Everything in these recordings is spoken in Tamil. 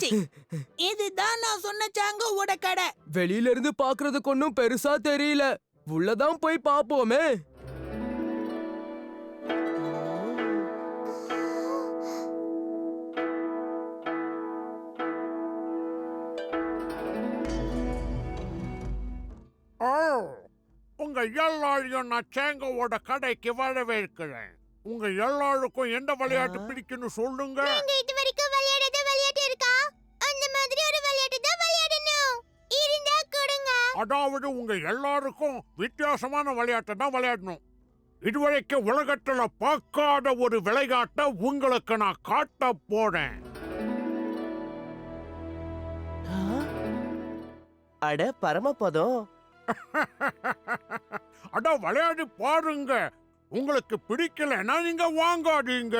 வந்துருச்சு. இதுதான் நான் சொன்ன சாங்கோவோட கடை. வெளியில இருந்து பாக்குறதுக்கு ஒன்னும் பெருசா தெரியல. உள்ளதான் போய் பாப்போமே. உங்க எல்லாரையும் நான் சேங்கோவோட கடைக்கு வரவேற்கிறேன். உங்க எல்லாருக்கும் எந்த விளையாட்டு பிடிக்குன்னு சொல்லுங்க. நீங்க இதுவரைக்கும் விளையாடாத விளையாட்டு இருக்கா? அந்த மாதிரி ஒரு விளையாட்டு தான் விளையாடணும். இருந்தா கொடுங்க. அதாவது உங்க எல்லாருக்கும் வித்தியாசமான விளையாட்டை தான் விளையாடணும். இதுவரைக்கும் உலகத்துல பார்க்காத ஒரு விளையாட்டை உங்களுக்கு நான் காட்ட போறேன். அட பரமபதம். அட விளையாடி பாருங்க. உங்களுக்கு பிடிக்கலன்னா நீங்க வாங்காதீங்க.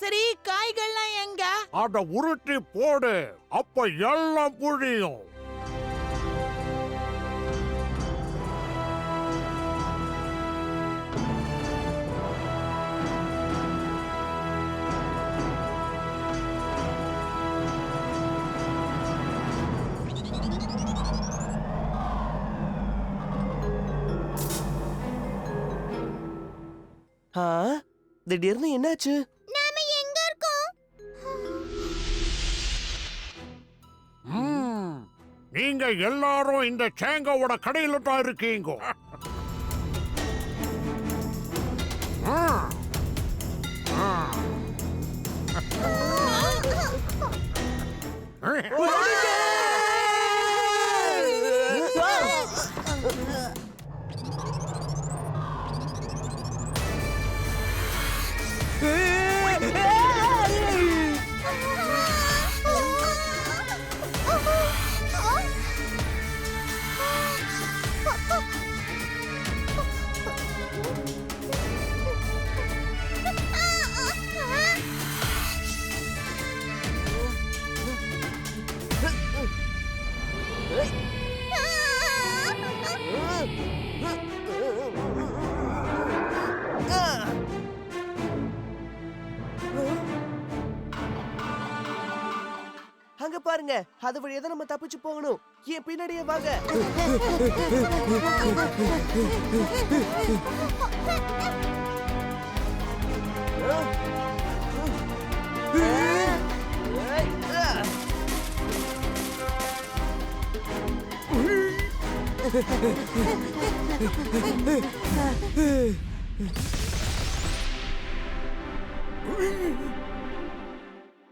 சரி, காய்கள்லாம் எங்க? அத உருட்டி போடு, அப்ப எல்லாம் புரியும். திடீர்னு என்னாச்சு? நாம எங்க இருக்கோம்? நீங்க எல்லாரும் இந்த சேங்கோவோட கடையில தான் இருக்கீங்க. அங்க பாருங்க, அது வழியா தான் நம்ம தப்பிச்சு போகணும். ஏன் பின்னாடியே வாங்க.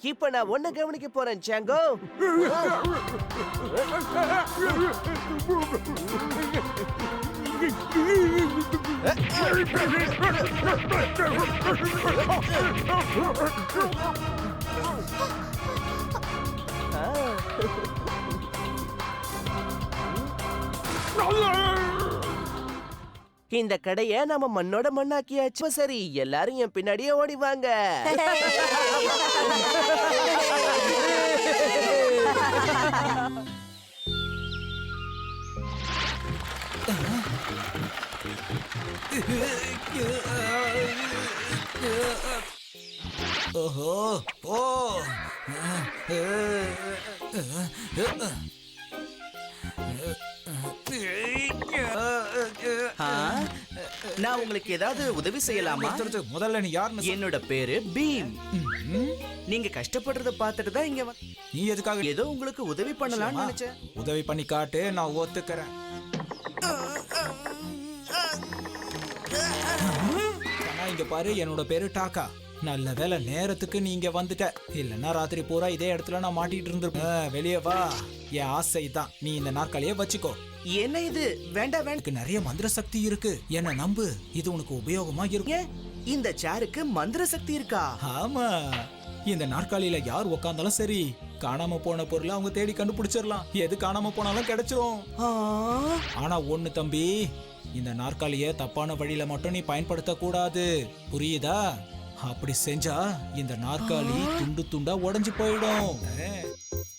இப்ப நான் ஒன்ன கவனிக்க போறேன் சாங்கோ. இந்த கடைய நாம மண்ணோட மண்ணாக்கியாச்சு. சரி, எல்லாரும் என் பின்னாடியே ஓடிவாங்க. ஓஹோ ஓ நான் உங்களுக்கு ஏதாவது உதவி செய்யலாமா? முதல்ல நீ யாருன்னு என்னோட பேரு பீம். நீங்க கஷ்டப்படுறத பார்த்துட்டு தான் இங்க நீ எதுக்காக? ஏதோ உங்களுக்கு உதவி பண்ணலாம்னு நினைச்சேன். உதவி பண்ணி காட்டு, நான் ஒத்துக்கிறேன். இங்க பாரு, என்னோட பேரு டாக்கா. நல்ல வேலை நேரத்துக்கு நீங்க வந்துட்ட. இல்லன்னா ராத்திரி பூரா இதே இடத்துல நான் மாட்டிட்டு இருந்திருப்பேன். வெளியே வா. என் ஆசை தான், நீ இந்த நாற்காலியை வச்சுக்கோ. என்ன இது? வேண்டாம் வேண்டாம். நிறைய மந்திர சக்தி இருக்கு, என்ன நம்பு. இது உனக்கு உபயோகமா இருக்கு. இந்த சேருக்கு மந்திர சக்தி இருக்கா? ஆமா, இந்த நாற்காலியில யார் உட்கார்ந்தாலும் சரி, காணாம போன பொருளை அவங்க தேடி கண்டுபிடிச்சிடலாம். எது காணாம போனாலும் கிடைச்சிரும். ஆனா ஒண்ணு தம்பி, இந்த நாற்காலிய தப்பான வழியில மட்டும் நீ பயன்படுத்த கூடாது, புரியுதா? அப்படி செஞ்சா இந்த நாற்காலி துண்டு துண்டா உடைஞ்சு போயிடும்.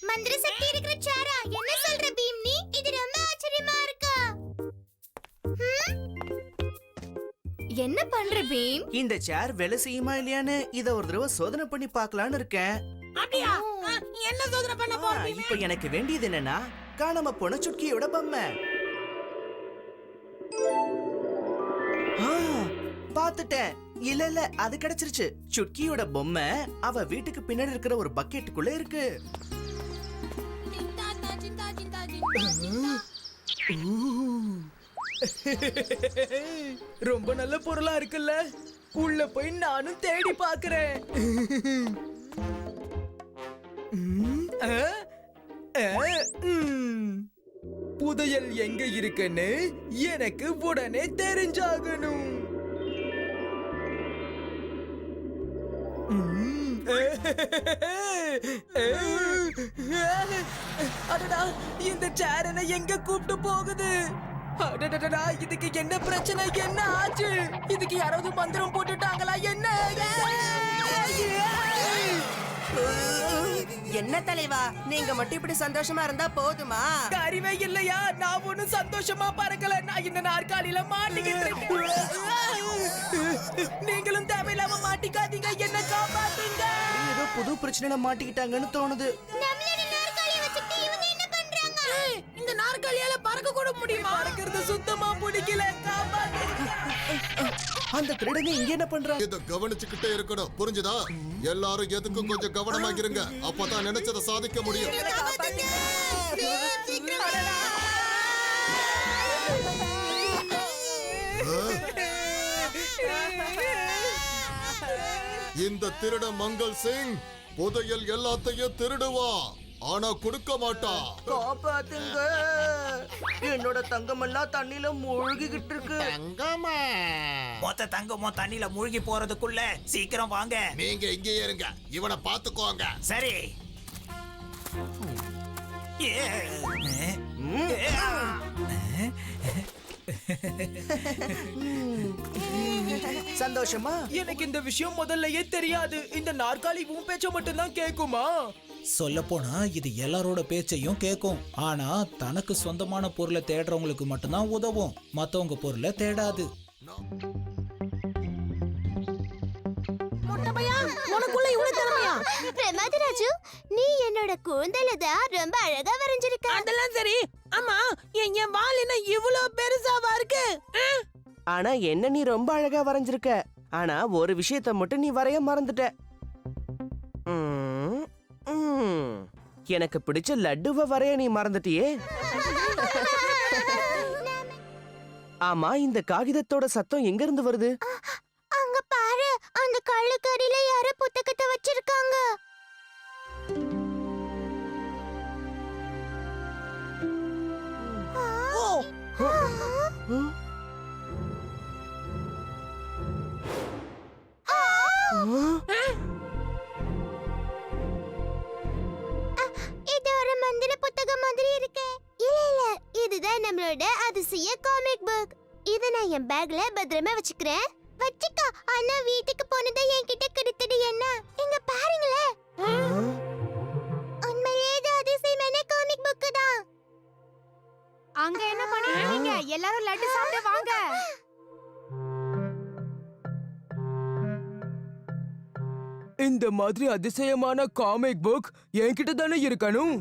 மந்திர சக்தி இருக்கிற சேரா? என்ன சொல்ற பீம் நீ? இது ரொம்ப ஆச்சரியமா இருக்கு. என்னப்பா பண்ற பீம்? இந்த சேர் வேலை செய்யுமா இல்லையான்னு இத ஒரு தடவை சோதனை பண்ணி பார்க்கலான்னு இருக்கேன். அப்படியா என்ன சோதனை பண்ண போறீங்க? இப்போ எனக்கு வேண்டியது என்னன்னா காணாம போன சுட்கியோட பொம்மை. பாத்துட்டேன். இல்ல அது கிடைச்சிருச்சு. சுட்கியோட பொம்மை அவ வீட்டுக்கு பின்னாடி இருக்கிற ஒரு பக்கெட்டுக்குள்ள இருக்கு. ரொம்ப நல்ல பொருளா இருக்குல்ல, உள்ள போய் நானும் தேடி பாக்குறேன். புதையல் எங்க இருக்குன்னு எனக்கு உடனே தெரிஞ்சாகணும். அடடா, இந்த சேர் என்ன எங்க கூப்பிட்டு போகுது? அடடடடா, இதுக்கு என்ன பிரச்சனை? என்ன ஆச்சு? இதுக்கு யாராவது மந்திரம் போட்டுட்டாங்களா? என்ன என்ன தலைவா, நீங்க மட்டும் இப்படி சந்தோஷமா இருந்தா போதுமா? அறிவே இல்லையா? நான் ஒண்ணும் சந்தோஷமா பறக்கல. நான் இந்த நாற்காலியில மாட்டிக்கிட்டு இருக்கேன். நீங்களும் தேவையில்லாம மாட்டிக்காதீங்க, என்ன காப்பாத்துங்க. ஏதோ புது பிரச்சனையில மாட்டிக்கிட்டாங்கன்னு தோணுது. நம்மளோட நாற்காலியை வச்சுக்கிட்டு இவங்க என்ன பண்றாங்க? இந்த நாற்காலியால பறக்க கூட முடியுமா? பறக்கிறது சுத்தமா பிடிக்கல, காப்பாத்துங்க. அந்த திருடங்க இங்க என்ன பண்றாங்க? இத கவனிச்சுக்கிட்டே இருக்கணும், புரிஞ்சுதா? எல்லாரும் எதுக்கும் கொஞ்சம் கவனமா இருங்க, அப்பதான் நினைச்சதை சாதிக்க முடியும். இந்த திருட மங்கள் சிங் புதையல் எல்லாத்தையும் திருடுவா, ஆனா கொடுக்க மாட்டா. காப்பாத்துங்க, என்னோட தங்கமெல்லாம் தண்ணில மூழ்கிக்கிட்டு இருக்கு. மொத்த தங்கமோ தண்ணில மூழ்கி போறதுக்குள்ள சீக்கிரம் வாங்க. நீங்க இங்கேயே இருங்க, இவனை பாத்துக்கோங்க. சரி. சந்தோஷமா? எனக்கு இந்த விஷயம் முதல்லயே தெரியாது. இந்த நாற்காலி உன் பேச்ச மட்டும்தான் கேக்குமா? சொல்ல போனா இது எல்லாரோட பேச்சையும் கேட்கும். ஆனா தனக்கு சொந்தமான பொருளை தேடுறவங்களுக்கு மட்டும்தான் உதவும், மத்தவங்க பொருளை தேடாது. உனக்குள்ள இவ்வளவு திறமையா? பிரமாதராஜு, நீ என்னோட கூந்தல தான் ரொம்ப அழகா வரைஞ்சிருக்க. அதெல்லாம் சரி. ஆமா, என் வால் என்ன இவ்வளவு பெருசாவா இருக்கு? ஆனா என்ன நீ ரொம்ப அழகா வரைஞ்சிருக்க. ஆனா ஒரு விஷயத்த மட்டும் நீ வரைய மறந்துட்ட. எனக்கு பிடிச்ச லட்டுவை வரைய நீ மறந்துட்டியே. ஆமா, இந்த காகிதத்தோட சத்தம் எங்க இருந்து வருது? அங்க பாரு, அந்த கள்ளுக்கடியில யாரோ புத்தகத்தை வச்சிருக்காங்க. இது ஒரு மந்திர புத்தகம் மாதிரி இருக்கு. இல்ல, இதுதான் நம்மளோட அதிசய காமிக் புக். இத நான் என் பேக்ல பத்திரமா வச்சுக்கிறேன். வச்சுக்கோ. ஆனா வீட்டுக்கு போனதை என்கிட்ட கொடுத்துடு. என்ன இங்க பாருங்களே, உண்மையிலேயே இது அதிசயமான காமிக் புக் தான். அங்க என்ன பண்ணிருக்கீங்க? எல்லாரும் லட்டு சாப்பிட வாங்க. இந்த மாதிரி அதிசயமான காமிக் புக் என்கிட்ட தானே இருக்கணும்.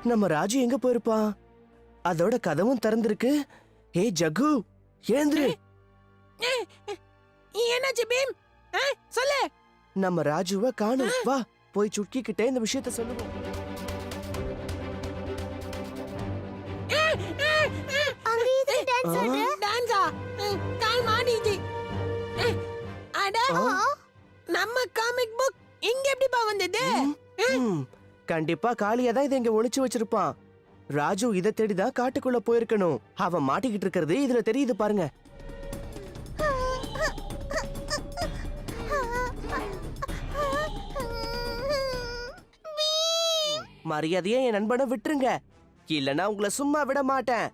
நம்ம ராஜு எங்க போயிருப்பான்? அதோட கதவும் திறந்திருக்கு. ஏ ஜகு, எழுந்துரு. என்னாச்சு பீம்? சொல்லு. நம்ம ராஜுவை காணோம். வா போய் சுட்கி கிட்ட இந்த விஷயத்த சொல்லுவோம். அங்க இது டான்ஸ் ஆடுற. டான்ஸா? கால் மாட்டிச்சு. அட, நம்ம காமிக் புக் இங்க எப்படிப்பா வந்தது? கண்டிப்பா காளியா தான் இதை இங்க ஒளிச்சு வச்சிருப்பான். ராஜு இதை தேடிதான் காட்டுக்குள்ள போயிருக்கணும். அவன் மாட்டிக்கிட்டு இருக்கிறது இதுல தெரியுது பாருங்க. மரியாதையா என் நண்பனை விட்டுருங்க. இல்லனா உங்களை சும்மா விட மாட்டேன்.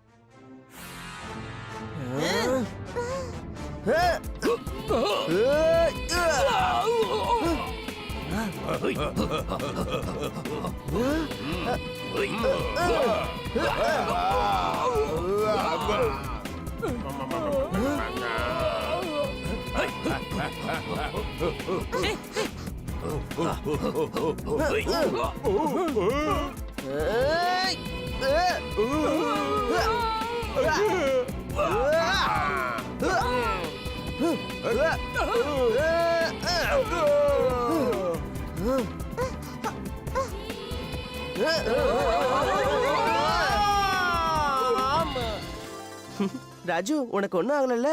ராஜு, உனக்கு ஒண்ணும் ஆகலல்ல?